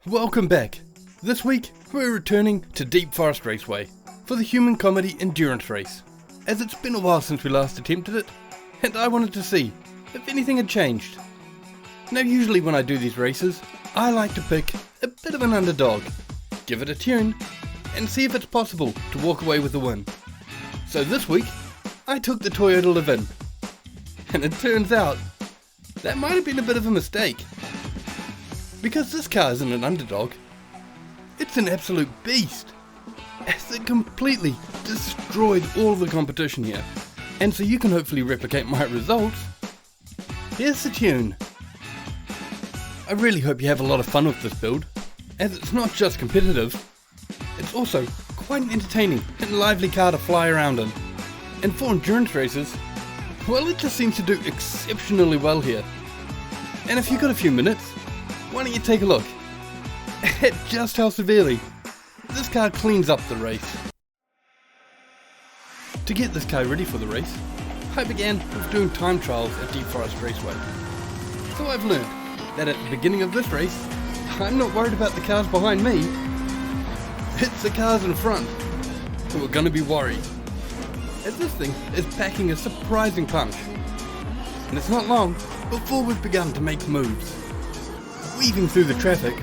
Welcome back. This week we're returning to Deep Forest Raceway for the human comedy endurance race, as it's been a while since we last attempted it and I wanted to see if anything had changed. Now usually when I do these races I like to pick a bit of an underdog, give it a tune and see if it's possible to walk away with the win. So this week I took the Toyota Levin, and it turns out that might have been a bit of a mistake. Because this car isn't an underdog, it's an absolute beast, as it completely destroyed all the competition here. And so you can hopefully replicate my results. Here's the tune. I really hope you have a lot of fun with this build, as it's not just competitive, it's also quite an entertaining and lively car to fly around in. And for endurance races, well, it just seems to do exceptionally well here. And if you've got a few minutes, why don't you take a look at just how severely this car cleans up the race. To get this car ready for the race, I began with doing time trials at Deep Forest Raceway. So I've learned that at the beginning of this race, I'm not worried about the cars behind me, it's the cars in front who are going to be worried, as this thing is packing a surprising punch. And it's not long before we've begun to make moves, weaving through the traffic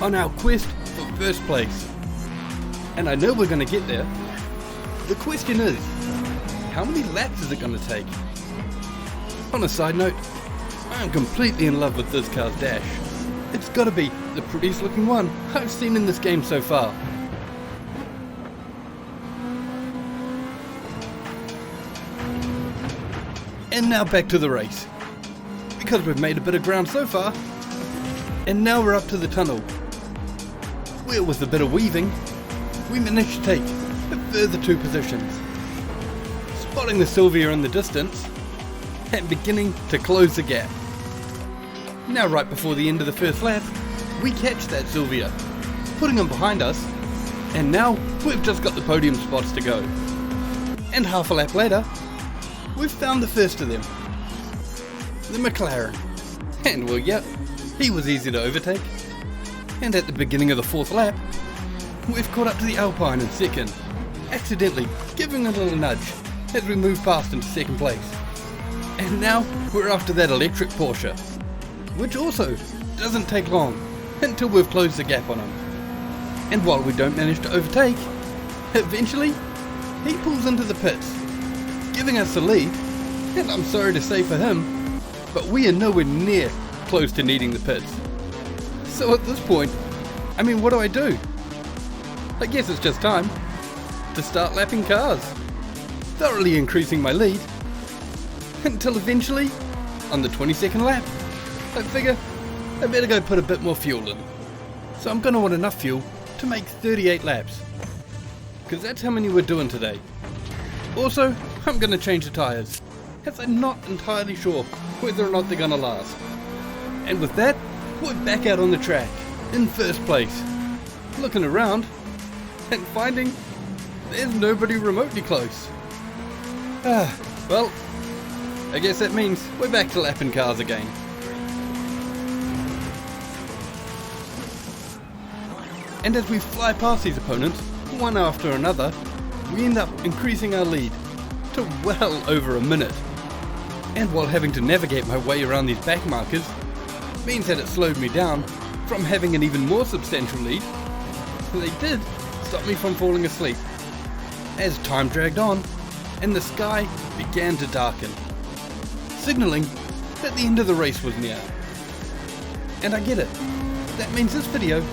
on our quest for first place. And I know we're going to get there. The question is, how many laps is it going to take? On a side note, I am completely in love with this car's dash. It's got to be the prettiest looking one I've seen in this game so far. And now back to the race, because we've made a bit of ground so far, and now we're up to the tunnel, where with a bit of weaving, we managed to take a further 2 positions, spotting the Silvia in the distance, and beginning to close the gap. Now right before the end of the first lap, we catch that Silvia, putting them behind us, and now we've just got the podium spots to go. And half a lap later, we've found the first of them, the McLaren, and well, yep, he was easy to overtake. And at the beginning of the 4th lap, we've caught up to the Alpine in second, accidentally giving a little nudge as we move past into second place. And now we're after that electric Porsche, which also doesn't take long until we've closed the gap on him. And while we don't manage to overtake, eventually he pulls into the pits, giving us the lead. And I'm sorry to say for him, but we are nowhere near close to needing the pits. So at this point, what do I do? I guess it's just time to start lapping cars, thoroughly increasing my lead, until eventually, on the 22nd lap, I figure I better go put a bit more fuel in. So I'm going to want enough fuel to make 38 laps, because that's how many we're doing today. Also, I'm going to change the tyres, as I'm not entirely sure whether or not they're going to last. And with that, we're back out on the track, in first place, looking around, and finding there's nobody remotely close. Well, I guess that means we're back to lapping cars again. And as we fly past these opponents, one after another, we end up increasing our lead to well over a minute. And while having to navigate my way around these back markers means that it slowed me down from having an even more substantial lead, they did stop me from falling asleep as time dragged on and the sky began to darken, signaling that the end of the race was near. And I get it, that means this video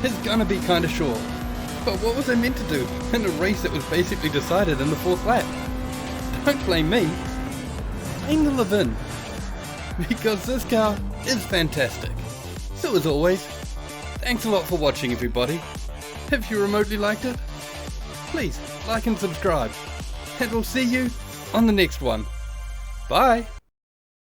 is gonna be kinda short, but what was I meant to do in a race that was basically decided in the 4th lap? Don't blame me, blame the Levin, because this car is fantastic. So as always, thanks a lot for watching everybody. If you remotely liked it, please like and subscribe, and we'll see you on the next one. Bye!